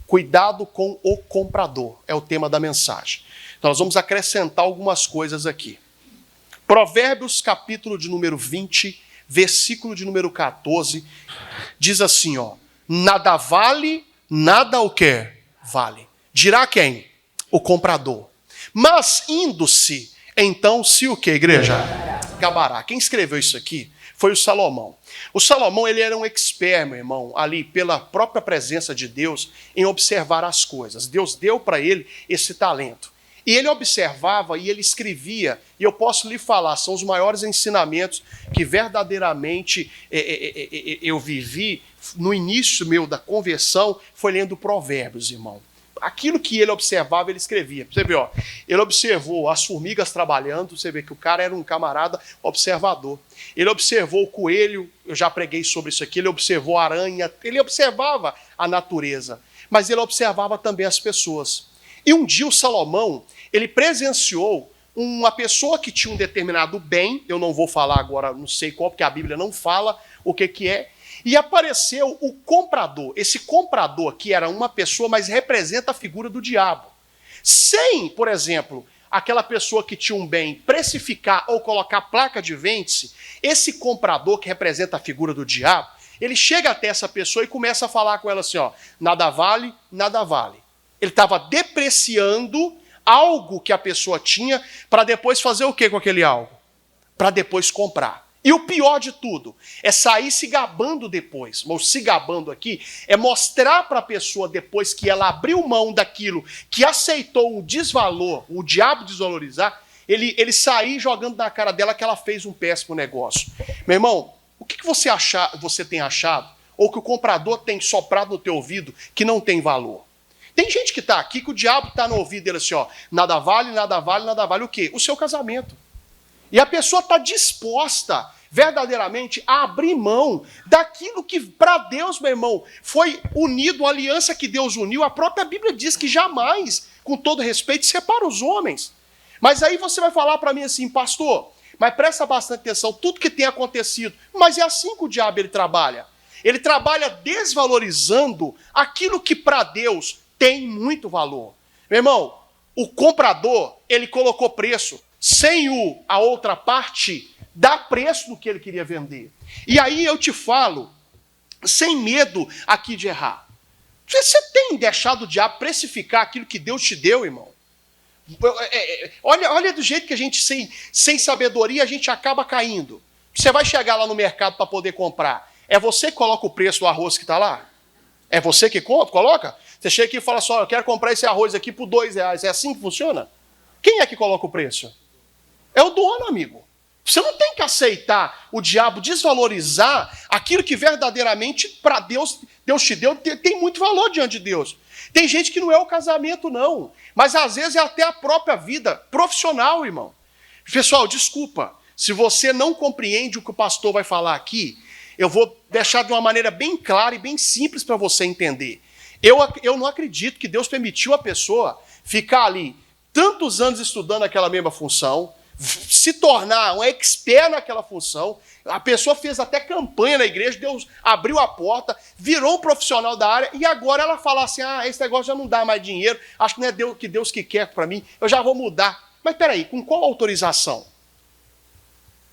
Cuidado com o comprador, é o tema da mensagem. Então nós vamos acrescentar algumas coisas aqui. Provérbios, capítulo de número 20, versículo de número 14, diz assim, ó: nada vale, nada o quê? Vale. Dirá quem? O comprador. Mas indo-se, então, se o quê, igreja? Gabará. Quem escreveu isso aqui foi o Salomão. O Salomão, ele era um expert, meu irmão, ali pela própria presença de Deus em observar as coisas. Deus deu para ele esse talento. E ele observava e ele escrevia, e eu posso lhe falar, são os maiores ensinamentos que verdadeiramente eu vivi no início meu da conversão, foi lendo Provérbios, irmão. Aquilo que ele observava, ele escrevia. Você vê, ó, ele observou as formigas trabalhando, você vê que o cara era um camarada observador. Ele observou o coelho, eu já preguei sobre isso aqui, ele observou a aranha, ele observava a natureza, mas ele observava também as pessoas. E um dia o Salomão, ele presenciou uma pessoa que tinha um determinado bem, eu não vou falar agora, não sei qual, porque a Bíblia não fala o que é, e apareceu o comprador. Esse comprador aqui era uma pessoa, mas representa a figura do diabo. Sem, por exemplo, aquela pessoa que tinha um bem precificar ou colocar placa de vende-se, esse comprador que representa a figura do diabo, ele chega até essa pessoa e começa a falar com ela assim, ó: nada vale, nada vale. Ele estava depreciando algo que a pessoa tinha para depois fazer o que com aquele algo? Para depois comprar. E o pior de tudo é sair se gabando depois. Mas se gabando aqui é mostrar para a pessoa depois que ela abriu mão daquilo, que aceitou o desvalor, o diabo desvalorizar, ele sair jogando na cara dela que ela fez um péssimo negócio. Meu irmão, o que você tem achado, ou que o comprador tem soprado no teu ouvido que não tem valor? Tem gente que está aqui, que o diabo está no ouvido dele assim, ó: nada vale, nada vale, nada vale o quê? O seu casamento. E a pessoa está disposta, verdadeiramente, a abrir mão daquilo que, para Deus, meu irmão, foi unido, a aliança que Deus uniu. A própria Bíblia diz que jamais, com todo respeito, separa os homens. Mas aí você vai falar para mim assim: pastor, mas presta bastante atenção, tudo que tem acontecido. Mas é assim que o diabo ele trabalha. Ele trabalha desvalorizando aquilo que, para Deus, tem muito valor. Meu irmão, o comprador, ele colocou preço. Sem a outra parte dar preço no que ele queria vender. E aí eu te falo, sem medo aqui de errar. Você tem deixado o diabo precificar aquilo que Deus te deu, irmão? Olha do jeito que a gente, sem sabedoria, a gente acaba caindo. Você vai chegar lá no mercado para poder comprar. É você que coloca o preço do arroz que está lá? É você que coloca? Você chega aqui e fala só: eu quero comprar esse arroz aqui por R$2. É assim que funciona? Quem é que coloca o preço? É o dono, amigo. Você não tem que aceitar o diabo desvalorizar aquilo que verdadeiramente para Deus te deu, tem muito valor diante de Deus. Tem gente que não é o casamento, não. Mas às vezes é até a própria vida profissional, irmão. Pessoal, desculpa. Se você não compreende o que o pastor vai falar aqui, eu vou deixar de uma maneira bem clara e bem simples para você entender. Eu não acredito que Deus permitiu a pessoa ficar ali tantos anos estudando aquela mesma função, se tornar um expert naquela função. A pessoa fez até campanha na igreja, Deus abriu a porta, virou um profissional da área, e agora ela fala assim: ah, esse negócio já não dá mais dinheiro, acho que não é Deus que quer para mim, eu já vou mudar. Mas peraí, com qual autorização?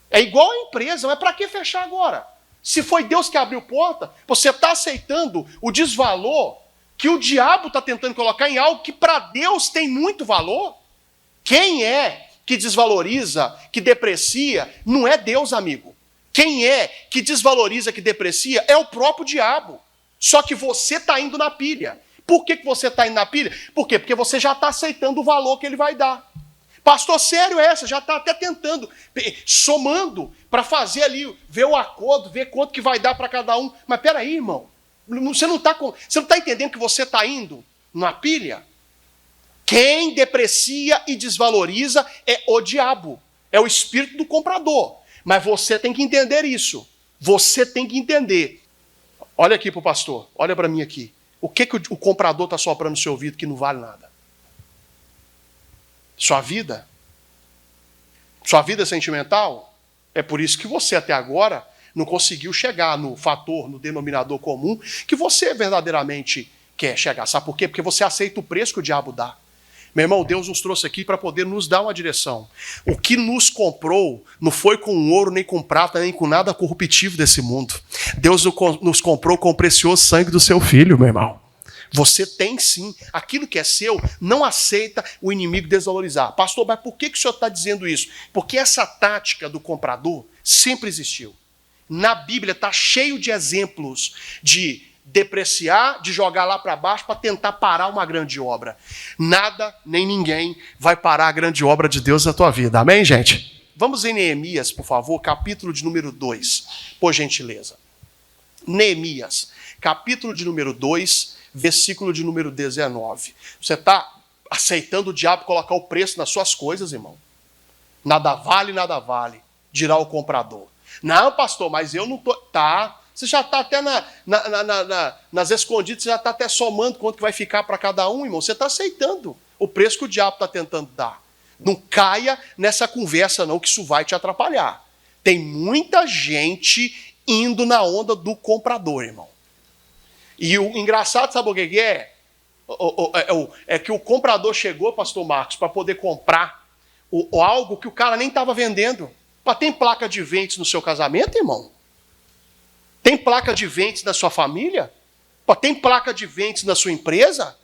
É igual a empresa, mas para que fechar agora? Se foi Deus que abriu porta, você está aceitando o desvalor que o diabo está tentando colocar em algo que para Deus tem muito valor? Quem é que desvaloriza, que deprecia, não é Deus, amigo. Quem é que desvaloriza, que deprecia, é o próprio diabo. Só que você está indo na pilha. Por que você está indo na pilha? Por quê? Porque você já está aceitando o valor que ele vai dar. Pastor, sério essa? Já está até tentando, somando, para fazer ali, ver o acordo, ver quanto que vai dar para cada um. Mas peraí, irmão. Você não está entendendo que você está indo na pilha? Quem deprecia e desvaloriza é o diabo. É o espírito do comprador. Mas você tem que entender isso. Você tem que entender. Olha aqui para o pastor. Olha para mim aqui. O que o comprador está soprando no seu ouvido que não vale nada? Sua vida? Sua vida sentimental? É por isso que você até agora não conseguiu chegar no fator, no denominador comum, que você verdadeiramente quer chegar. Sabe por quê? Porque você aceita o preço que o diabo dá. Meu irmão, Deus nos trouxe aqui para poder nos dar uma direção. O que nos comprou não foi com ouro, nem com prata, nem com nada corruptível desse mundo. Deus nos comprou com o precioso sangue do seu filho, meu irmão. Você tem sim. Aquilo que é seu, não aceita o inimigo desvalorizar. Pastor, mas por que o senhor está dizendo isso? Porque essa tática do comprador sempre existiu. Na Bíblia está cheio de exemplos de depreciar, de jogar lá para baixo para tentar parar uma grande obra. Nada, nem ninguém vai parar a grande obra de Deus na tua vida. Amém, gente? Vamos em Neemias, por favor, capítulo de número 2, por gentileza. Neemias, capítulo de número 2, versículo de número 19. Você está aceitando o diabo colocar o preço nas suas coisas, irmão? Nada vale, dirá o comprador. Não, pastor, mas eu não estou... Tá, você já está até nas escondidas, você já está até somando quanto que vai ficar para cada um, irmão. Você está aceitando o preço que o diabo está tentando dar. Não caia nessa conversa não, que isso vai te atrapalhar. Tem muita gente indo na onda do comprador, irmão. E o engraçado, sabe o que é? É que o comprador chegou, pastor Marcos, para poder comprar algo que o cara nem estava vendendo. Tem placa de vendas no seu casamento, irmão? Tem placa de vendas na sua família? Tem placa de vendas na sua empresa?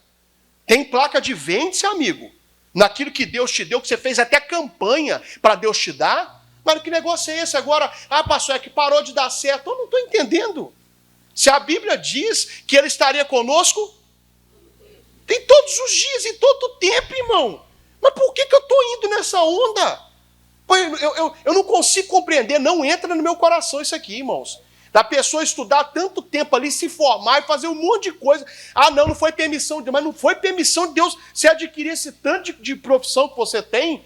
Tem placa de vendas, amigo? Naquilo que Deus te deu, que você fez até campanha para Deus te dar? Mas que negócio é esse agora? Ah, pastor, é que parou de dar certo. Eu não estou entendendo. Se a Bíblia diz que Ele estaria conosco, tem todos os dias, em todo o tempo, irmão. Mas por que eu estou indo nessa onda? Eu não consigo compreender, não entra no meu coração isso aqui, irmãos. Da pessoa estudar tanto tempo ali, se formar e fazer um monte de coisa. Ah, não foi permissão de Deus. Mas não foi permissão de Deus você adquirir esse tanto de profissão que você tem.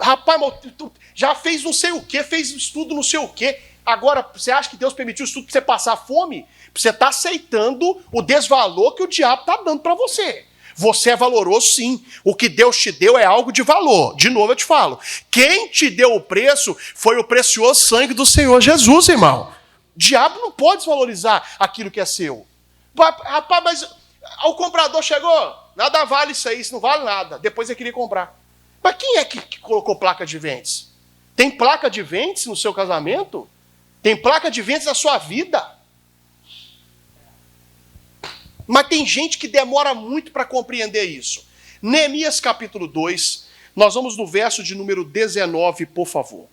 Rapaz, tu já fez não sei o quê, fez estudo não sei o quê. Agora, você acha que Deus permitiu isso tudo para você passar fome? Você está aceitando o desvalor que o diabo está dando para você. Você é valoroso, sim. O que Deus te deu é algo de valor. De novo eu te falo. Quem te deu o preço foi o precioso sangue do Senhor Jesus, irmão. O diabo não pode desvalorizar aquilo que é seu. Rapaz, mas o comprador chegou? Nada vale isso aí, isso não vale nada. Depois ele queria comprar. Mas quem é que colocou placa de vendas? Tem placa de vendas no seu casamento? Tem placa de vendas na sua vida? Mas tem gente que demora muito para compreender isso. Neemias capítulo 2, nós vamos no verso de número 19, por favor.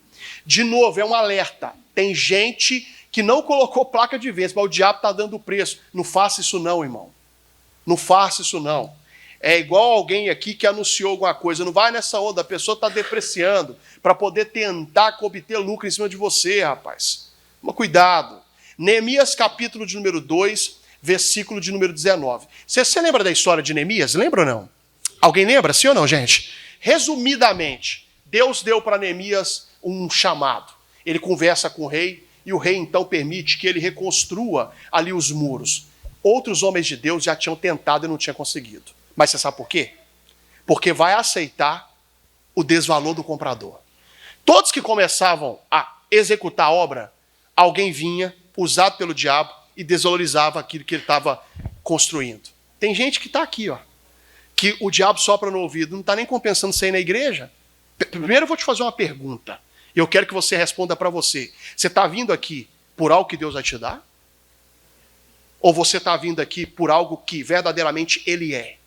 De novo, é um alerta. Tem gente que não colocou placa de vendas, mas o diabo está dando o preço. Não faça isso não, irmão. Não faça isso não. É igual alguém aqui que anunciou alguma coisa. Não vai nessa onda, a pessoa está depreciando para poder tentar obter lucro em cima de você, rapaz. Mas cuidado. Neemias capítulo de número 2, versículo de número 19. Você lembra da história de Neemias? Lembra ou não? Alguém lembra, sim ou não, gente? Resumidamente, Deus deu para Neemias um chamado. Ele conversa com o rei e o rei então permite que ele reconstrua ali os muros. Outros homens de Deus já tinham tentado e não tinham conseguido. Mas você sabe por quê? Porque vai aceitar o desvalor do comprador. Todos que começavam a executar a obra, alguém vinha, usado pelo diabo, e desvalorizava aquilo que ele estava construindo. Tem gente que está aqui, ó, que o diabo sopra no ouvido, não está nem compensando você ir na igreja. Primeiro eu vou te fazer uma pergunta, e eu quero que você responda para você. Você está vindo aqui por algo que Deus vai te dar? Ou você está vindo aqui por algo que verdadeiramente Ele é?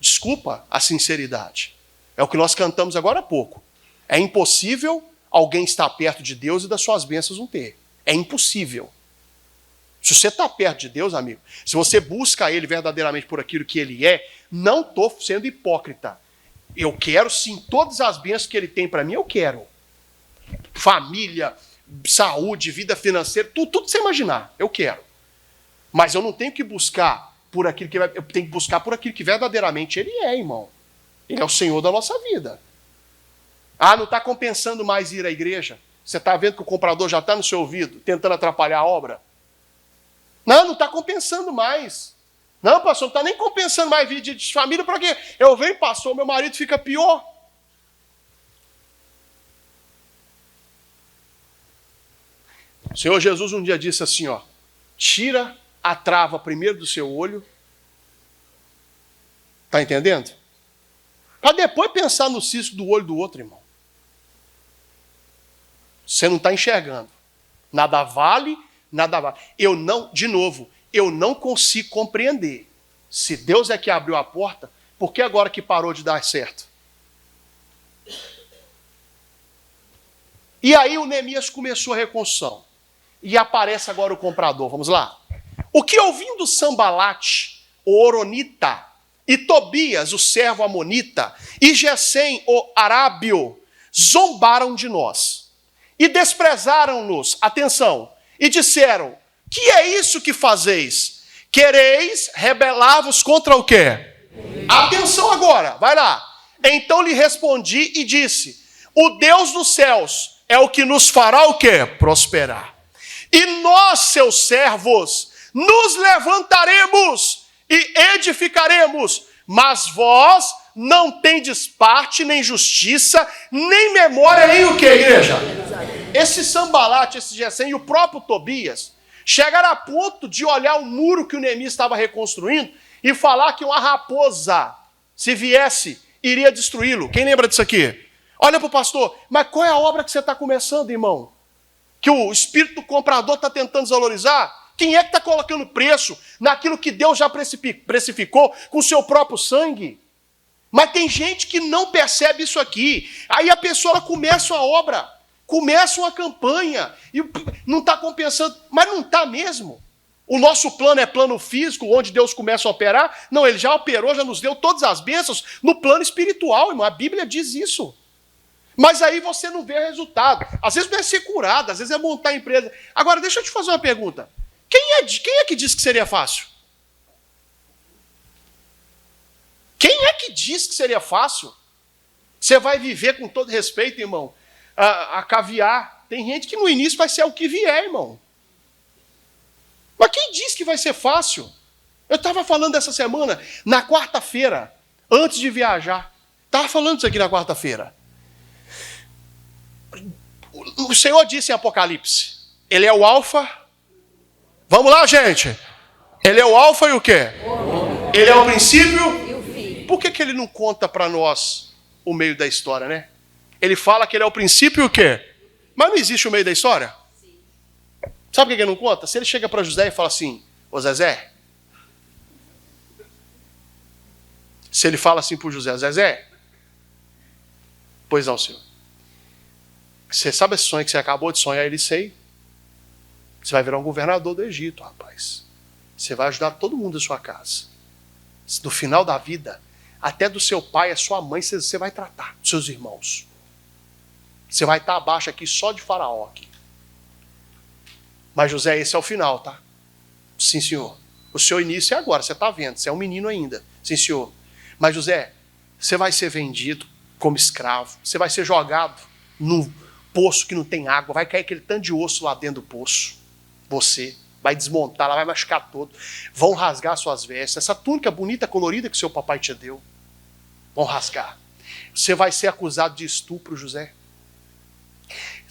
Desculpa a sinceridade. É o que nós cantamos agora há pouco. É impossível alguém estar perto de Deus e das suas bênçãos não ter. É impossível. Se você está perto de Deus, amigo, se você busca Ele verdadeiramente por aquilo que Ele é, não estou sendo hipócrita. Eu quero sim todas as bênçãos que Ele tem para mim, eu quero. Família, saúde, vida financeira, tudo que você imaginar, eu quero. Mas eu não tenho que buscar por aquilo que eu tenho que buscar por aquilo que verdadeiramente Ele é, irmão. Ele é o Senhor da nossa vida. Ah, não está compensando mais ir à igreja? Você está vendo que o comprador já está no seu ouvido, tentando atrapalhar a obra? Não está compensando mais. Não, pastor, não está nem compensando mais vir de família, para quê? Eu venho, pastor, meu marido fica pior. O Senhor Jesus um dia disse assim, ó, tira a trava primeiro do seu olho. Está entendendo? Para depois pensar no cisco do olho do outro, irmão. Você não está enxergando. Nada vale, nada vale. Eu não consigo compreender. Se Deus é que abriu a porta, por que agora que parou de dar certo? E aí o Neemias começou a reconstrução. E aparece agora o comprador. Vamos lá. O que ouvindo Sambalate, o Horonita, e Tobias, o servo amonita, e Gesem, o arábio, zombaram de nós. E desprezaram-nos, atenção, e disseram, que é isso que fazeis? Quereis rebelar-vos contra o quê? Atenção agora, vai lá. Então lhe respondi e disse, o Deus dos céus é o que nos fará o quê? Prosperar. E nós, seus servos, nos levantaremos e edificaremos, mas vós não tendes parte, nem justiça, nem memória, nem o que, igreja? Esse Sambalate, esse Gesem e o próprio Tobias chegaram a ponto de olhar o muro que o Neemias estava reconstruindo e falar que uma raposa, se viesse, iria destruí-lo. Quem lembra disso aqui? Olha para o pastor, mas qual é a obra que você está começando, irmão? Que o espírito do comprador está tentando desvalorizar? Quem é que está colocando preço naquilo que Deus já precificou com o seu próprio sangue? Mas tem gente que não percebe isso aqui. Aí a pessoa começa a obra, começa uma campanha, e não está compensando, mas não está mesmo. O nosso plano é plano físico, onde Deus começa a operar. Não, ele já operou, já nos deu todas as bênçãos no plano espiritual, irmão. A Bíblia diz isso. Mas aí você não vê resultado. Às vezes não é ser curado, às vezes é montar a empresa. Agora, deixa eu te fazer uma pergunta. Quem é que disse que seria fácil? Quem é que disse que seria fácil? Você vai viver, com todo respeito, irmão, a caviar. Tem gente que no início vai ser o que vier, irmão. Mas quem disse que vai ser fácil? Eu estava falando essa semana, na quarta-feira, antes de viajar. Estava falando isso aqui na quarta-feira. O Senhor disse em Apocalipse, ele é o alfa. Vamos lá, gente. Ele é o alfa e o quê? Ele é o princípio e o fim. Por que ele não conta para nós o meio da história, né? Ele fala que ele é o princípio e o quê? Mas não existe o meio da história? Sabe por que ele não conta? Se ele chega para José e fala assim, ô Zezé. Se ele fala assim para o José, Zezé. Pois não, senhor. Você sabe esse sonho que você acabou de sonhar? Ele sei. Você vai virar um governador do Egito, rapaz. Você vai ajudar todo mundo da sua casa. No final da vida, até do seu pai, a sua mãe, você vai tratar, dos seus irmãos. Você vai estar abaixo aqui só de Faraó. Aqui. Mas José, esse é o final, tá? Sim, senhor. O seu início é agora, você está vendo. Você é um menino ainda. Sim, senhor. Mas José, você vai ser vendido como escravo. Você vai ser jogado num poço que não tem água. Vai cair aquele tanto de osso lá dentro do poço. Você vai desmontar, ela vai machucar todo. Vão rasgar suas vestes. Essa túnica bonita, colorida que seu papai te deu. Vão rasgar. Você vai ser acusado de estupro, José.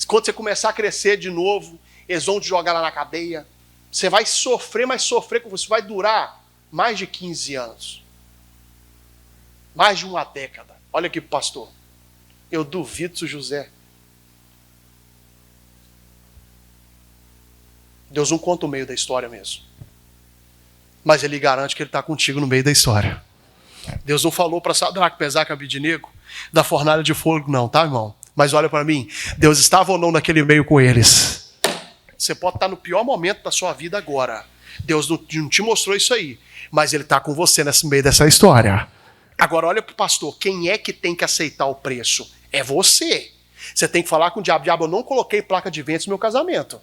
Quando você começar a crescer de novo, eles vão te jogar lá na cadeia. Você vai sofrer, mas sofrer com você vai durar mais de 15 anos. Mais de uma década. Olha aqui, pastor. Eu duvido se o José... Deus não conta o meio da história mesmo. Mas ele garante que ele está contigo no meio da história. Deus não falou para Sadraque, Mesaque e Abednego da fornalha de fogo, não, tá, irmão? Mas olha para mim, Deus estava ou não naquele meio com eles? Você pode estar no pior momento da sua vida agora. Deus não te mostrou isso aí. Mas ele está com você nesse meio dessa história. Agora olha para o pastor, quem é que tem que aceitar o preço? É você. Você tem que falar com o diabo. Diabo, eu não coloquei placa de vendas no meu casamento.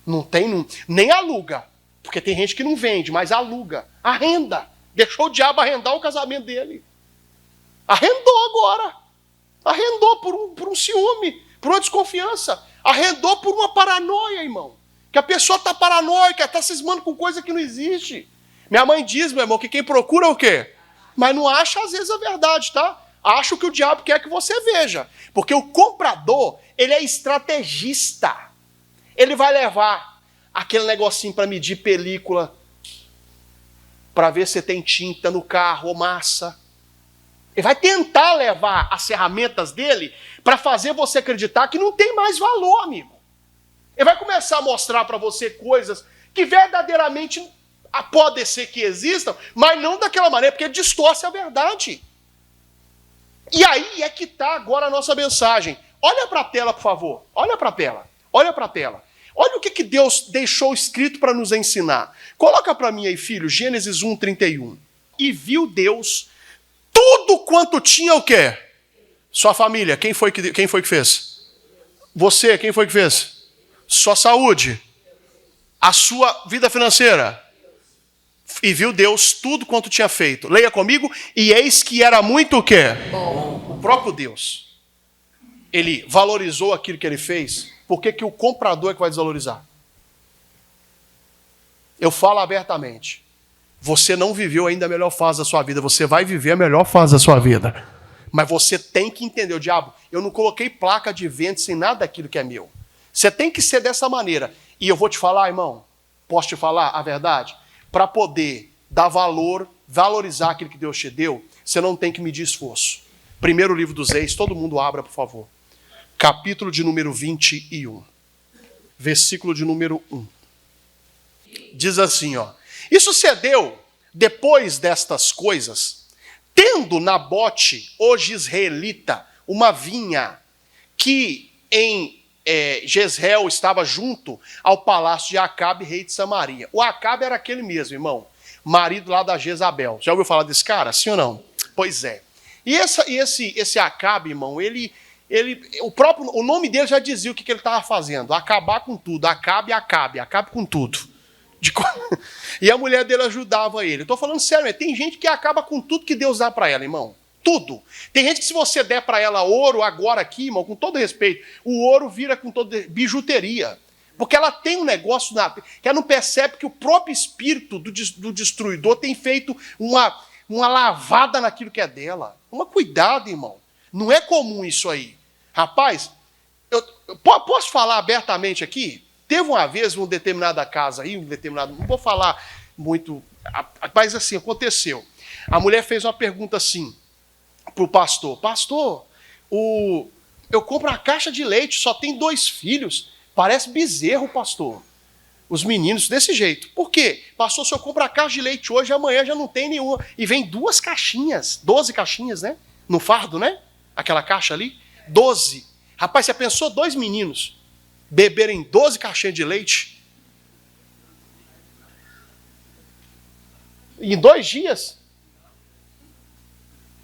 Não tem, nem aluga. Porque tem gente que não vende, mas aluga. Arrenda. Deixou o diabo arrendar o casamento dele. Arrendou agora. Arrendou por um ciúme, por uma desconfiança. Arrendou por uma paranoia, irmão. Que a pessoa está paranoica, está cismando com coisa que não existe. Minha mãe diz, meu irmão, que quem procura o quê? Mas não acha às vezes a verdade, tá? Acha o que o diabo quer que você veja. Porque o comprador, ele é estrategista. Ele vai levar aquele negocinho para medir película, para ver se tem tinta no carro ou massa. Ele vai tentar levar as ferramentas dele para fazer você acreditar que não tem mais valor, amigo. Ele vai começar a mostrar para você coisas que verdadeiramente pode ser que existam, mas não daquela maneira, porque distorce a verdade. E aí é que está agora a nossa mensagem. Olha para a tela, por favor. Olha para a tela. Olha para a tela. Olha o que Deus deixou escrito para nos ensinar. Coloca para mim aí, filho, Gênesis 1:31. E viu Deus tudo quanto tinha o quê? Sua família. Quem foi que fez? Você, quem foi que fez? Sua saúde. A sua vida financeira. E viu Deus tudo quanto tinha feito. Leia comigo. E eis que era muito o quê? Bom. O próprio Deus. Ele valorizou aquilo que ele fez. Por que o comprador é que vai desvalorizar? Eu falo abertamente. Você não viveu ainda a melhor fase da sua vida. Você vai viver a melhor fase da sua vida. Mas você tem que entender, o diabo, eu não coloquei placa de venda sem nada daquilo que é meu. Você tem que ser dessa maneira. E eu vou te falar, irmão, posso te falar a verdade? Para poder dar valor, valorizar aquilo que Deus te deu, você não tem que medir esforço. Primeiro livro dos Reis, todo mundo abra, por favor. Capítulo de número 21, versículo de número 1. Diz assim, ó. E sucedeu, depois destas coisas, tendo Nabote, o jezreelita, uma vinha que em Jezreel estava junto ao palácio de Acabe, rei de Samaria. O Acabe era aquele mesmo, irmão, marido lá da Jezabel. Já ouviu falar desse cara? Sim ou não? Pois é. E esse Acabe, irmão, o nome dele já dizia o que ele estava fazendo. Acabar com tudo. Acabe com tudo. E a mulher dele ajudava ele. Eu estou falando sério, tem gente que acaba com tudo que Deus dá para ela, irmão. Tudo. Tem gente que se você der para ela ouro agora aqui, irmão, com todo respeito, o ouro vira com toda bijuteria. Porque ela tem um negócio que ela não percebe que o próprio espírito do destruidor tem feito uma lavada naquilo que é dela. Cuidado, irmão. Não é comum isso aí. Rapaz, eu posso falar abertamente aqui? Teve uma vez uma determinada casa aí, não vou falar muito, mas assim, aconteceu. A mulher fez uma pergunta assim para o pastor. Pastor, eu compro uma caixa de leite, só tem 2 filhos. Parece bezerro, pastor. Os meninos desse jeito. Por quê? Pastor, se eu compro a caixa de leite hoje, amanhã já não tem nenhuma. E vem 2 caixinhas, 12 caixinhas, né? No fardo, né? Aquela caixa ali. 12. Rapaz, você pensou 2 meninos beberem 12 caixinhas de leite? Em 2 dias?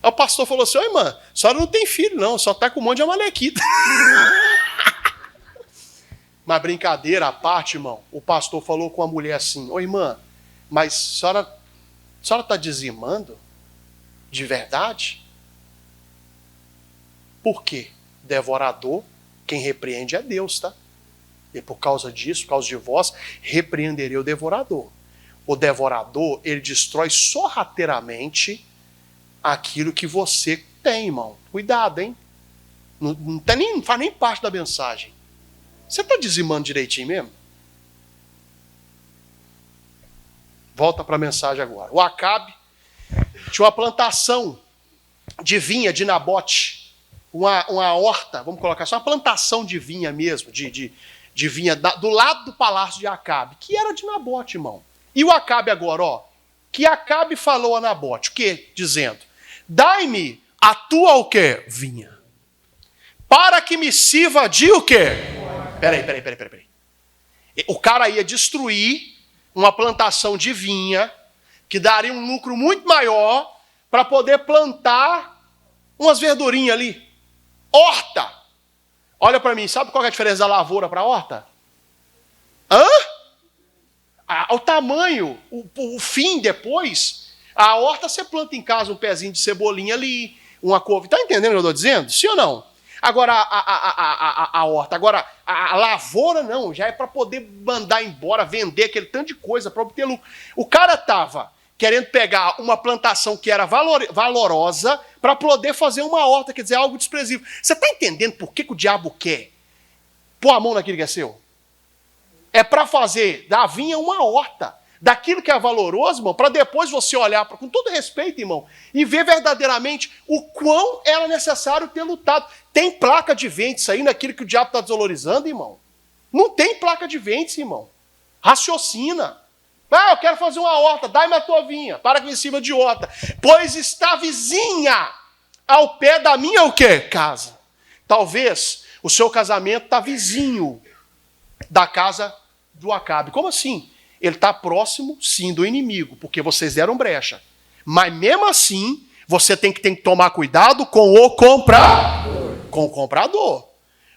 Aí o pastor falou assim, ô irmã, a senhora não tem filho não, só está com um monte de amalequita. Mas brincadeira à parte, irmão, o pastor falou com a mulher assim, ô irmã, mas a senhora está dizimando? De verdade? Por quê? Devorador, quem repreende é Deus, tá? E por causa disso, por causa de vós, repreenderei o devorador. O devorador, ele destrói sorrateiramente aquilo que você tem, irmão. Cuidado, hein? Não faz nem parte da mensagem. Você está dizimando direitinho mesmo? Volta para a mensagem agora. O Acabe tinha uma plantação de vinha de Nabote. Uma horta, vamos colocar só uma plantação de vinha mesmo, de vinha do lado do palácio de Acabe, que era de Nabote, irmão. E o Acabe agora, ó, que Acabe falou a Nabote, o quê? Dizendo, dai-me a tua o quê? Vinha. Para que me sirva de o quê? Peraí. O cara ia destruir uma plantação de vinha que daria um lucro muito maior para poder plantar umas verdurinhas ali. Horta. Olha para mim, sabe qual é a diferença da lavoura para a horta? O tamanho, o fim depois, a horta você planta em casa um pezinho de cebolinha ali, uma couve. Está entendendo o que eu estou dizendo? Sim ou não? Agora, a horta. Agora, a lavoura não, já é para poder mandar embora, vender aquele tanto de coisa para obter lucro. O cara estava querendo pegar uma plantação que era valorosa para poder fazer uma horta, quer dizer, algo desprezível. Você está entendendo por que o diabo quer pôr a mão naquilo que é seu? é para fazer da vinha uma horta, daquilo que é valoroso, irmão, para depois você olhar, com todo respeito, irmão, e ver verdadeiramente o quão era necessário ter lutado. Tem placa de ventes aí naquilo que o diabo está desvalorizando, irmão? Não tem placa de ventes, irmão. Raciocina. Ah, eu quero fazer uma horta, dai-me a tua vinha, para aqui em cima de horta. Pois está vizinha ao pé da minha o quê? Casa. Talvez o seu casamento está vizinho da casa do Acabe. Como assim? Ele está próximo, sim, do inimigo, porque vocês deram brecha. Mas mesmo assim, você tem que tomar cuidado com o comprador. Com o comprador.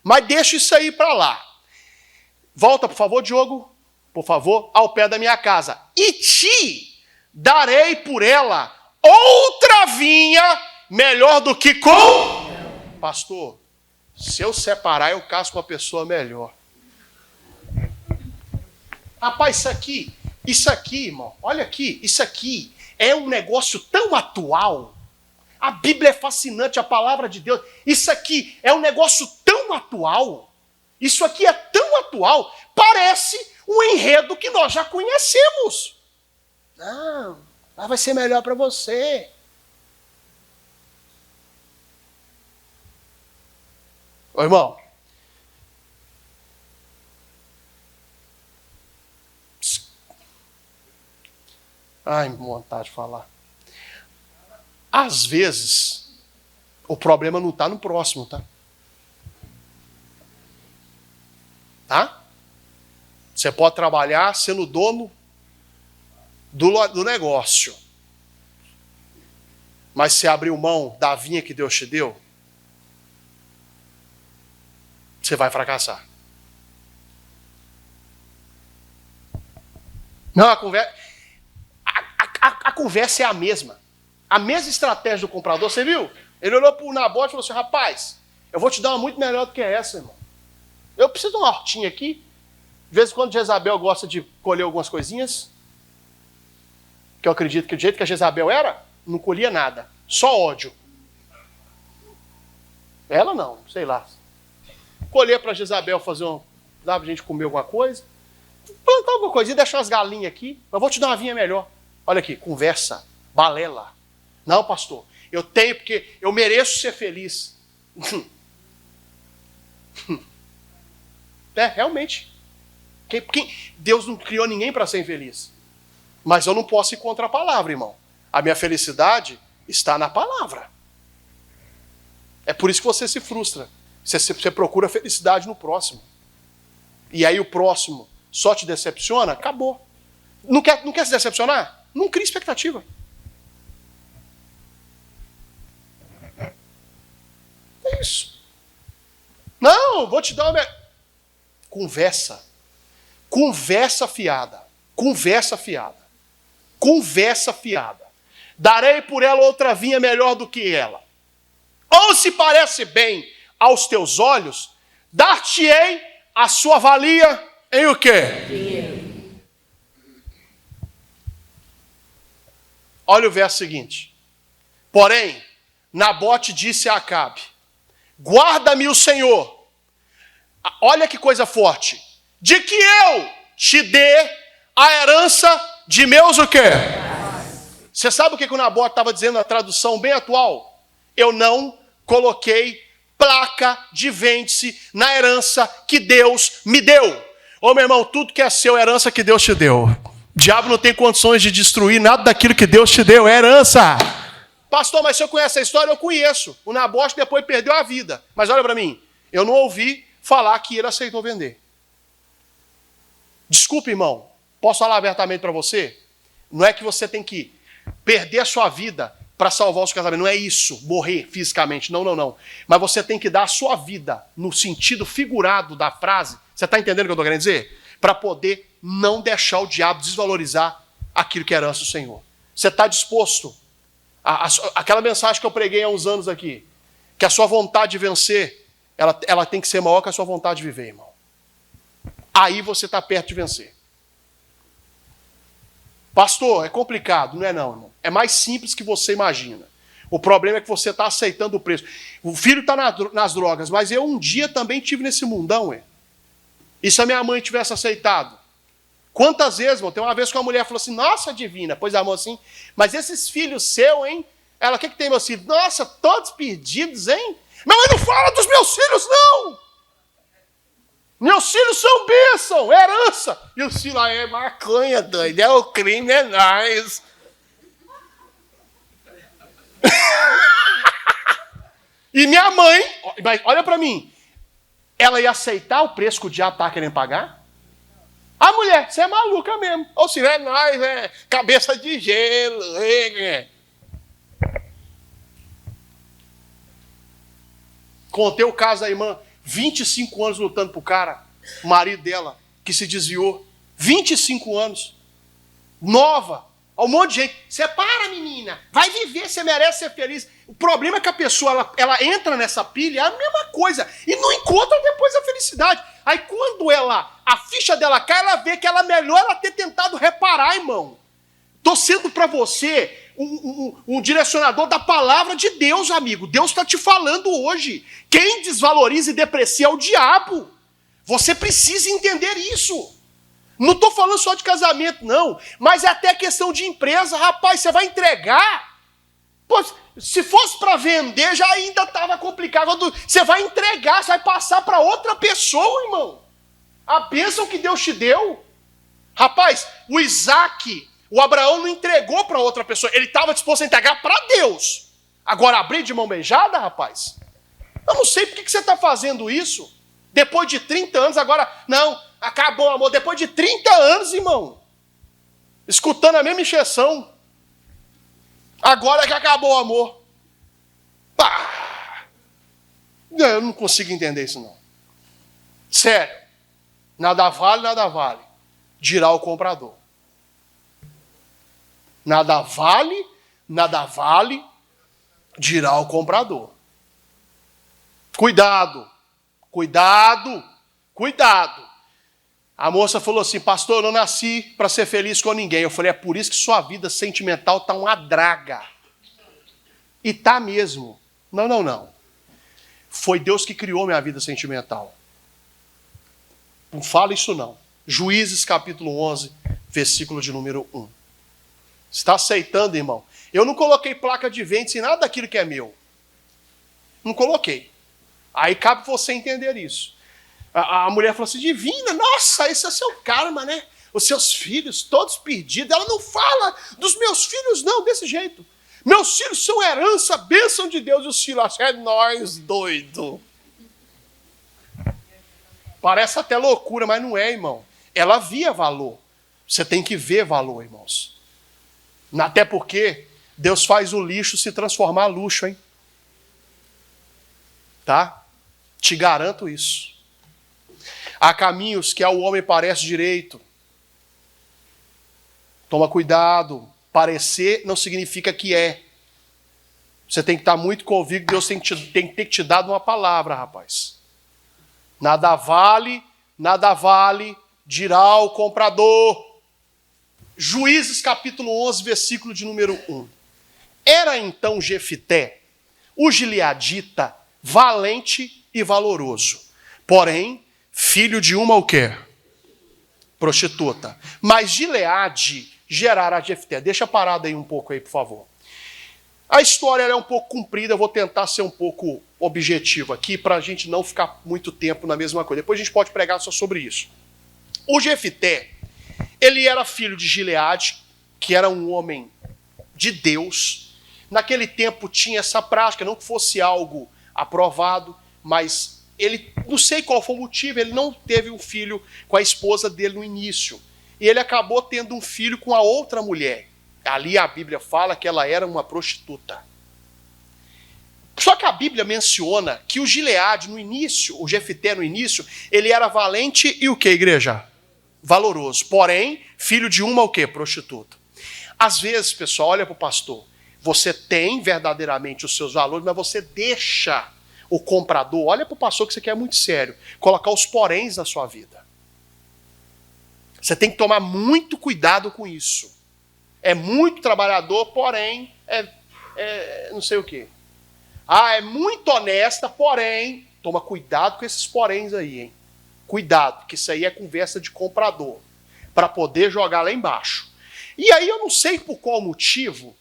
Mas deixa isso aí para lá. Volta, por favor, Diogo. Por favor, ao pé da minha casa. E te darei por ela outra vinha melhor do que com... Pastor, se eu separar, eu caso com uma pessoa melhor. Rapaz, isso aqui, irmão, olha aqui, isso aqui é um negócio tão atual. A Bíblia é fascinante, a palavra de Deus. Isso aqui é um negócio tão atual. Isso aqui é tão atual, parece um enredo que nós já conhecemos. Não, lá vai ser melhor para você. Ô, irmão, ai, vontade de falar. Às vezes, o problema não está no próximo, tá? Tá? Você pode trabalhar sendo dono do negócio. Mas se abriu mão da vinha que Deus te deu, você vai fracassar. Não, a conversa é a mesma. A mesma estratégia do comprador, você viu? Ele olhou para o Nabote e falou assim, rapaz, eu vou te dar uma muito melhor do que essa, irmão. Eu preciso de uma hortinha aqui. De vez em quando Jezabel gosta de colher algumas coisinhas. Que eu acredito que do jeito que a Jezabel era, não colhia nada. Só ódio. Ela não, sei lá. Colher para Jezabel fazer dá pra gente comer alguma coisa. Plantar alguma coisinha, deixar as galinhas aqui. Mas vou te dar uma vinha melhor. Olha aqui, conversa, balela. Não, pastor, eu tenho porque eu mereço ser feliz. Realmente. Deus não criou ninguém para ser infeliz. Mas eu não posso ir contra a palavra, irmão. A minha felicidade está na palavra. É por isso que você se frustra. Você procura felicidade no próximo. E aí o próximo só te decepciona, acabou. Não quer se decepcionar? Não cria expectativa. É isso. Não, vou te dar uma... Conversa. Conversa fiada. Conversa fiada. Conversa fiada. Darei por ela outra vinha melhor do que ela. Ou se parece bem aos teus olhos, dar-te-ei a sua valia em o quê? Dinheiro. Olha o verso seguinte. Porém, Nabote disse a Acabe, guarda-me o Senhor. Olha que coisa forte. De que eu te dê a herança de meus o quê? Você sabe o que o Nabote estava dizendo na tradução bem atual? Eu não coloquei placa de vende-se na herança que Deus me deu. Ô meu irmão, tudo que é seu é herança que Deus te deu. O diabo não tem condições de destruir nada daquilo que Deus te deu, é herança. Pastor, mas se eu conheço a história, eu conheço. O Nabote depois perdeu a vida. Mas olha para mim, eu não ouvi falar que ele aceitou vender. Desculpe, irmão, posso falar abertamente para você? Não é que você tem que perder a sua vida para salvar o seu casamento. Não é isso, morrer fisicamente. Não, não, não. Mas você tem que dar a sua vida no sentido figurado da frase. Você está entendendo o que eu estou querendo dizer? Para poder não deixar o diabo desvalorizar aquilo que é herança do Senhor. Você está disposto? Aquela mensagem que eu preguei há uns anos aqui, que a sua vontade de vencer, ela tem que ser maior que a sua vontade de viver, irmão. Aí você está perto de vencer. Pastor, é complicado. Não é não, irmão. É mais simples que você imagina. O problema é que você está aceitando o preço. O filho está nas drogas, mas eu um dia também tive nesse mundão, ué. E se a minha mãe tivesse aceitado? Quantas vezes, irmão? Tem uma vez que uma mulher falou assim, nossa, divina. Pois a mão assim, mas esses filhos seus, hein? Ela, o que tem, meus filhos? Nossa, todos perdidos, hein? Minha mãe não fala dos meus filhos, não! Meus filhos são bênção, herança. E o filho lá é maconha, doido. É o crime, é nós. E minha mãe, olha pra mim, ela ia aceitar o preço que o diabo tá querendo pagar? A mulher, você é maluca mesmo. Ou se é nós, é cabeça de gelo. Contei o caso da irmã, 25 anos lutando pro cara, o marido dela, que se desviou. 25 anos. Nova. Um monte de gente. Separa, menina. Vai viver, você merece ser feliz. O problema é que a pessoa, ela entra nessa pilha, é a mesma coisa. E não encontra depois a felicidade. Aí quando a ficha dela cai, ela vê que ela melhor ela ter tentado reparar, irmão. Estou sendo para você um direcionador da palavra de Deus, amigo. Deus está te falando hoje. Quem desvaloriza e deprecia é o diabo. Você precisa entender isso. Não estou falando só de casamento, não. Mas é até questão de empresa. Rapaz, você vai entregar? Pô, se fosse para vender, já ainda estava complicado. Quando você vai entregar, você vai passar para outra pessoa, irmão. A bênção que Deus te deu. Rapaz, o Isaac, o Abraão não entregou para outra pessoa. Ele estava disposto a entregar para Deus. Agora, abrir de mão beijada, rapaz? Eu não sei por que você está fazendo isso. Depois de 30 anos, agora... Não, acabou o amor. Depois de 30 anos, irmão. Escutando a mesma encheção. Agora que acabou o amor. Pá! Eu não consigo entender isso, não. Sério. Nada vale, dirá o comprador. Nada vale, dirá o comprador. Cuidado. A moça falou assim, pastor, eu não nasci para ser feliz com ninguém. Eu falei, é por isso que sua vida sentimental está uma draga. E tá mesmo. Não. Foi Deus que criou minha vida sentimental. Não fala isso não. Juízes capítulo 11, versículo de número 1. Está aceitando, irmão? Eu não coloquei placa de venda em nada daquilo que é meu. Não coloquei. Aí cabe você entender isso. A mulher falou assim, divina, nossa, esse é seu karma, né? Os seus filhos, todos perdidos. Ela não fala dos meus filhos, não, desse jeito. Meus filhos são herança, bênção de Deus. E os filhos acham, é nós, doido. Parece até loucura, mas não é, irmão. Ela via valor. Você tem que ver valor, irmãos. Até porque Deus faz o lixo se transformar em luxo, hein? Tá? Te garanto isso. Há caminhos que ao homem parece direito. Toma cuidado. Parecer não significa que é. Você tem que estar muito convicto. Deus tem que ter te dado uma palavra, rapaz. Nada vale, dirá o comprador. Juízes capítulo 11, versículo de número 1. Era então Jefité, o gileadita, valente e valoroso. Porém, filho de uma o quê? Prostituta. Mas Gileade gerara Jefté. Deixa parado aí um pouco aí, por favor. A história é um pouco comprida, eu vou tentar ser um pouco objetivo aqui, para a gente não ficar muito tempo na mesma coisa. Depois a gente pode pregar só sobre isso. O Jefté, ele era filho de Gileade, que era um homem de Deus. Naquele tempo tinha essa prática, não que fosse algo aprovado, mas ele, não sei qual foi o motivo, ele não teve um filho com a esposa dele no início. E ele acabou tendo um filho com a outra mulher. Ali a Bíblia fala que ela era uma prostituta. Só que a Bíblia menciona que o Gileade no início, o Jefté no início, ele era valente e o que, igreja? Valoroso. Porém, filho de uma o quê? Prostituta. Às vezes, pessoal, olha para o pastor. Você tem verdadeiramente os seus valores, mas você deixa o comprador, olha para o pastor que isso aqui é muito sério, colocar os poréns na sua vida. Você tem que tomar muito cuidado com isso. É muito trabalhador, porém, não sei o quê. É muito honesta, porém, toma cuidado com esses poréns aí, hein? Cuidado, que isso aí é conversa de comprador, para poder jogar lá embaixo. E aí eu não sei por qual motivo,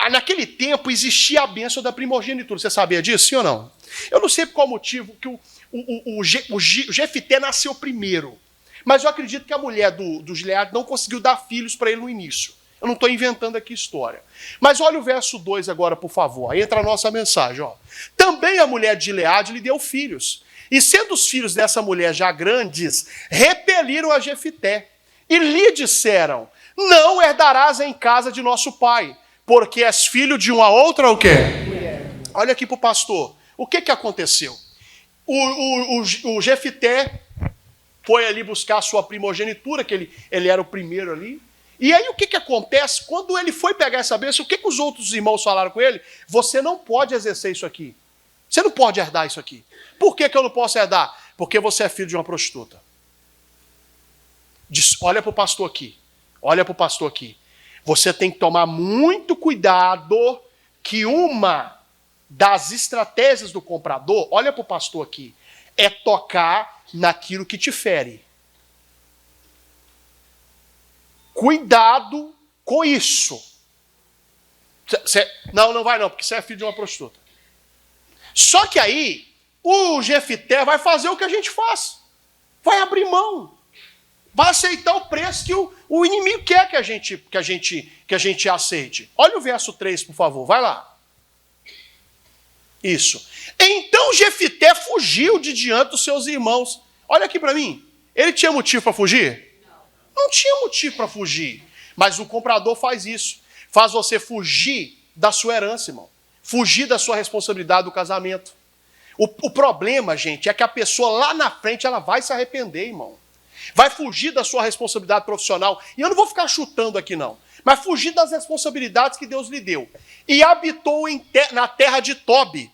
naquele tempo existia a bênção da primogenitura. Você sabia disso, sim ou não? Eu não sei por qual motivo que o Jefité nasceu primeiro. Mas eu acredito que a mulher do Gileade não conseguiu dar filhos para ele no início. Eu não estou inventando aqui história. Mas olha o verso 2 agora, por favor. Aí entra a nossa mensagem. Ó. Também a mulher de Gileade lhe deu filhos. E sendo os filhos dessa mulher já grandes, repeliram a Jefité. E lhe disseram, não herdarás em casa de nosso pai, porque és filho de uma outra o quê? Mulher. Olha aqui para o pastor. O que aconteceu? O Jefité foi ali buscar a sua primogenitura, que ele era o primeiro ali. E aí o que acontece? Quando ele foi pegar essa bênção, o que os outros irmãos falaram com ele? Você não pode exercer isso aqui. Você não pode herdar isso aqui. Por que eu não posso herdar? Porque você é filho de uma prostituta. Olha para o pastor aqui. Olha para o pastor aqui. Você tem que tomar muito cuidado que uma das estratégias do comprador, olha para o pastor aqui, é tocar naquilo que te fere. Cuidado com isso. Não vai não, porque você é filho de uma prostituta. Só que aí, o Jefité vai fazer o que a gente faz. Vai abrir mão. Vai aceitar o preço que o inimigo quer que a gente aceite. Olha o verso 3, por favor. Vai lá. Isso. Então Jefité fugiu de diante dos seus irmãos. Olha aqui para mim. Ele tinha motivo para fugir? Não tinha motivo para fugir. Mas o comprador faz isso. Faz você fugir da sua herança, irmão. Fugir da sua responsabilidade do casamento. O problema, gente, é que a pessoa lá na frente ela vai se arrepender, irmão. Vai fugir da sua responsabilidade profissional. E eu não vou ficar chutando aqui, não. Mas fugir das responsabilidades que Deus lhe deu. E habitou na terra de Tobi.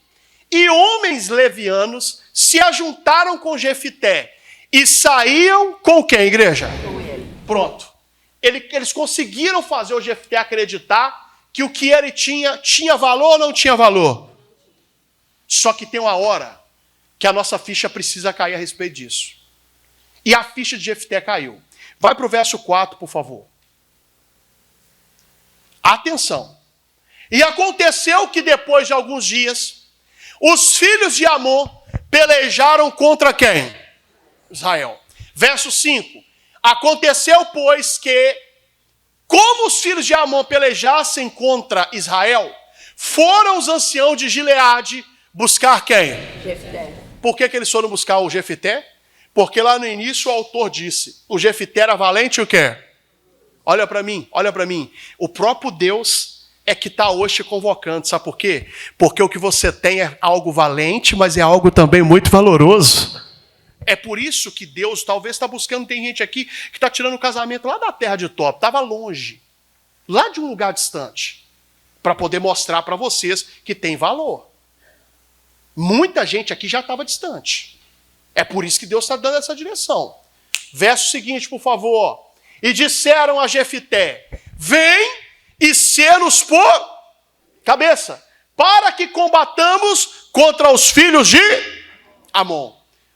E homens levianos se ajuntaram com Jefité. E saíam com quem, igreja? Pronto. Eles conseguiram fazer o Jefté acreditar que o que ele tinha valor ou não tinha valor. Só que tem uma hora que a nossa ficha precisa cair a respeito disso. E a ficha de Jefté caiu. Vai para o verso 4, por favor. Atenção. E aconteceu que depois de alguns dias, os filhos de Amon pelejaram contra quem? Israel. Verso 5. Aconteceu, pois, que, como os filhos de Amon pelejassem contra Israel, foram os anciãos de Gileade buscar quem? Jefté. Por que eles foram buscar o Jefté? Porque lá no início o autor disse, o Jefté era valente o quê? Olha para mim, olha para mim. O próprio Deus é que está hoje te convocando, sabe por quê? Porque o que você tem é algo valente, mas é algo também muito valoroso. É por isso que Deus talvez está buscando, tem gente aqui que está tirando o casamento lá da terra de Top, estava longe, lá de um lugar distante, para poder mostrar para vocês que tem valor. Muita gente aqui já estava distante. É por isso que Deus está dando essa direção. Verso seguinte, por favor. E disseram a Jefté, vem e sê-nos por cabeça, para que combatamos contra os filhos de Amon.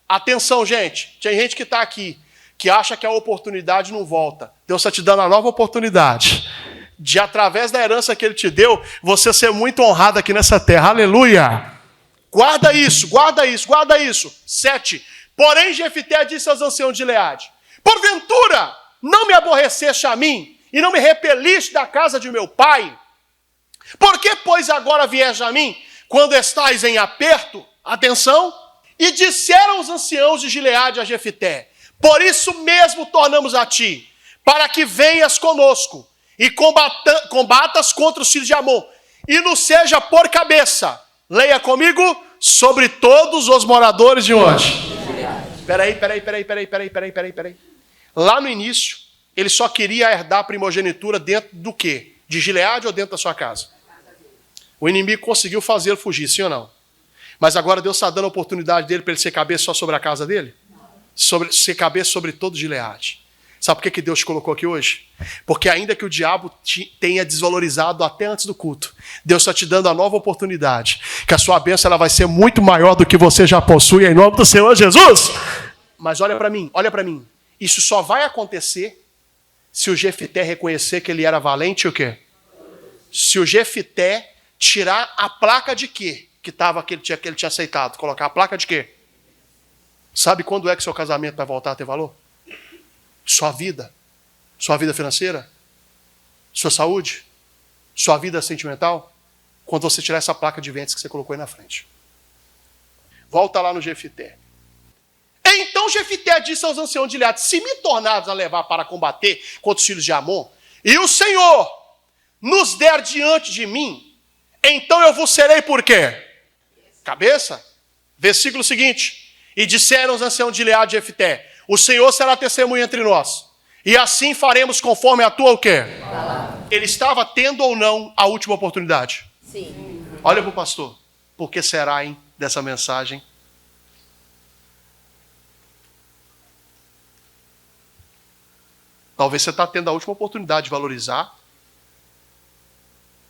Atenção, gente. Tem gente que está aqui, que acha que a oportunidade não volta. Deus está te dando a nova oportunidade de, através da herança que Ele te deu, você ser muito honrado aqui nessa terra. Aleluia! Guarda isso, guarda isso, guarda isso. 7. Porém, Jefté disse aos anciãos de Gileade, porventura, não me aborreceste a mim, e não me repeliste da casa de meu pai? Por que, pois, agora vieste a mim, quando estais em aperto? Atenção. E disseram os anciãos de Gileade a Jefté, por isso mesmo tornamos a ti, para que venhas conosco, e combatas contra os filhos de Amon, e nos seja por cabeça. Leia comigo, sobre todos os moradores de onde? Peraí. Lá no início, ele só queria herdar a primogenitura dentro do quê? De Gileade ou dentro da sua casa? O inimigo conseguiu fazê-lo fugir, sim ou não? Mas agora Deus está dando a oportunidade dele para ele ser cabeça só sobre a casa dele? Ser cabeça sobre todo Gileade. Sabe por que Deus te colocou aqui hoje? Porque ainda que o diabo tenha desvalorizado até antes do culto, Deus está te dando a nova oportunidade, que a sua bênção ela vai ser muito maior do que você já possui, em nome do Senhor Jesus. Mas olha para mim, olha para mim. Isso só vai acontecer se o Jefité reconhecer que ele era valente e o quê? Se o Jefité tirar a placa de quê? Que ele tinha aceitado. Colocar a placa de quê? Sabe quando é que seu casamento vai voltar a ter valor? Sua vida. Sua vida financeira? Sua saúde? Sua vida sentimental? Quando você tirar essa placa de ventos que você colocou aí na frente. Volta lá no Jefité. Então Jefité disse aos anciãos de Gileade: se me tornares a levar para combater contra os filhos de Amon, e o Senhor nos der diante de mim, então eu vos serei por quê? Cabeça. Versículo seguinte. E disseram os anciãos de Gileade de Jefité: o Senhor será testemunha entre nós, e assim faremos conforme a tua o quê? Ele estava tendo ou não a última oportunidade? Sim. Olha para o pastor. Por que será, hein, dessa mensagem? Talvez você está tendo a última oportunidade de valorizar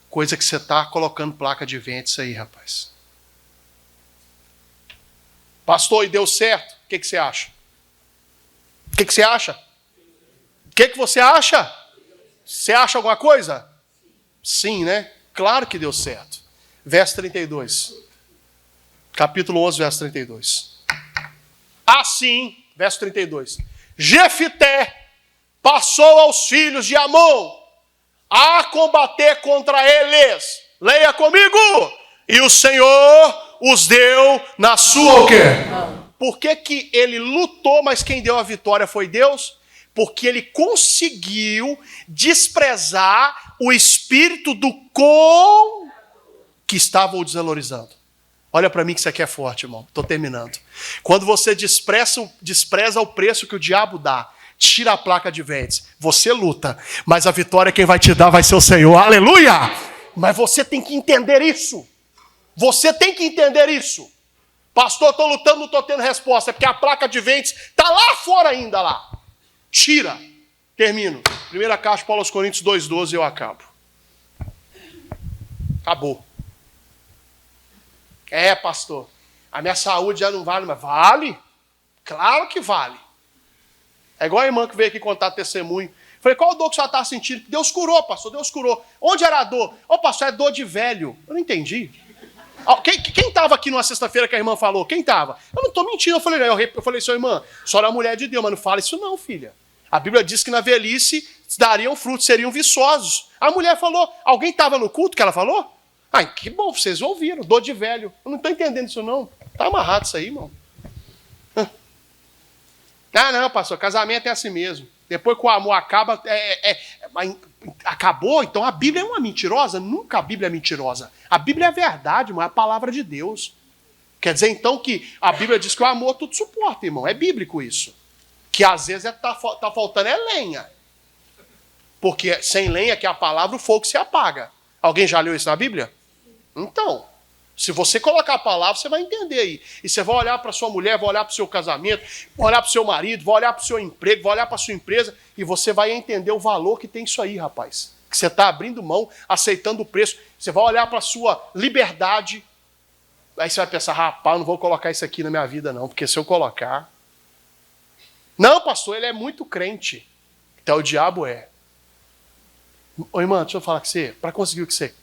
coisa que você está colocando placa de ventos aí, rapaz. Pastor, e deu certo? O que você acha? O que você acha? O que você acha? Você acha alguma coisa? Sim, né? Claro que deu certo. Verso 32. Capítulo 11, verso 32. Assim, verso 32. Jefité passou aos filhos de Amon a combater contra eles. Leia comigo. E o Senhor os deu na sua o quê? Por que ele lutou, mas quem deu a vitória foi Deus? Porque ele conseguiu desprezar o espírito do que estava o desvalorizando. Olha para mim que isso aqui é forte, irmão. Estou terminando. Quando você despreza o preço que o diabo dá, tira a placa de ventos, você luta, mas a vitória quem vai te dar vai ser o Senhor. Aleluia! Mas você tem que entender isso. Você tem que entender isso. Pastor, estou lutando, não estou tendo resposta. É porque a placa de ventos está lá fora ainda lá. Tira. Termino. Primeira carta de Paulo aos Coríntios 2,12 e eu acabo. Acabou. Pastor, a minha saúde já não vale, mas vale? Claro que vale. É igual a irmã que veio aqui contar testemunho. Falei, qual dor que você está sentindo? Deus curou, pastor, Deus curou. Onde era a dor? Pastor, é dor de velho. Eu não entendi. Quem estava aqui numa sexta-feira que a irmã falou? Quem estava? Eu não estou mentindo. Eu falei, sua irmã, a senhora é mulher de Deus, mas não fala isso não, filha. A Bíblia diz que na velhice dariam frutos, seriam viçosos. A mulher falou, alguém estava no culto que ela falou? Que bom, vocês ouviram, dor de velho. Eu não estou entendendo isso não. Está amarrado isso aí, irmão. Não, pastor, casamento é assim mesmo. Depois que o amor acaba, acabou, então a Bíblia é uma mentirosa? Nunca a Bíblia é mentirosa. A Bíblia é verdade, irmão, é a palavra de Deus. Quer dizer, então, que a Bíblia diz que o amor tudo suporta, irmão. É bíblico isso. Que às vezes tá faltando lenha. Porque sem lenha, que é a palavra, o fogo se apaga. Alguém já leu isso na Bíblia? Então, se você colocar a palavra, você vai entender aí. E você vai olhar para sua mulher, vai olhar para o seu casamento, vai olhar para o seu marido, vai olhar para o seu emprego, vai olhar para a sua empresa, e você vai entender o valor que tem isso aí, rapaz. Que você está abrindo mão, aceitando o preço. Você vai olhar para a sua liberdade, aí você vai pensar, rapaz, não vou colocar isso aqui na minha vida não, porque se eu colocar... Não, pastor, ele é muito crente. Então o diabo é. Ô irmã, deixa eu falar com você, para conseguir o que você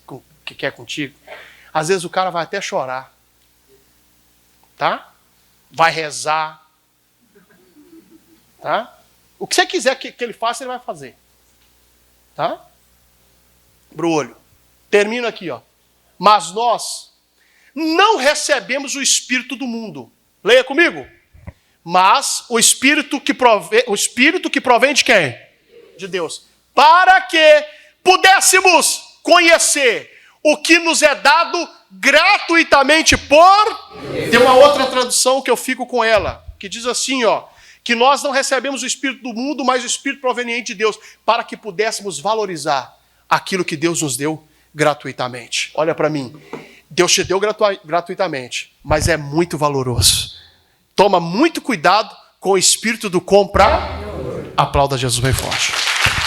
quer contigo, às vezes o cara vai até chorar. Tá? Vai rezar. Tá? O que você quiser que ele faça, ele vai fazer. Tá? Pro olho. Termino aqui, ó. Mas nós não recebemos o espírito do mundo. Leia comigo. Mas o espírito que provém de quem? De Deus. Para que pudéssemos conhecer o que nos é dado gratuitamente por... Tem uma outra tradução que eu fico com ela, que diz assim, ó, que nós não recebemos o espírito do mundo, mas o espírito proveniente de Deus, para que pudéssemos valorizar aquilo que Deus nos deu gratuitamente. Olha para mim, Deus te deu gratuitamente, mas é muito valoroso. Toma muito cuidado com o espírito do comprar. Aplauda Jesus bem forte.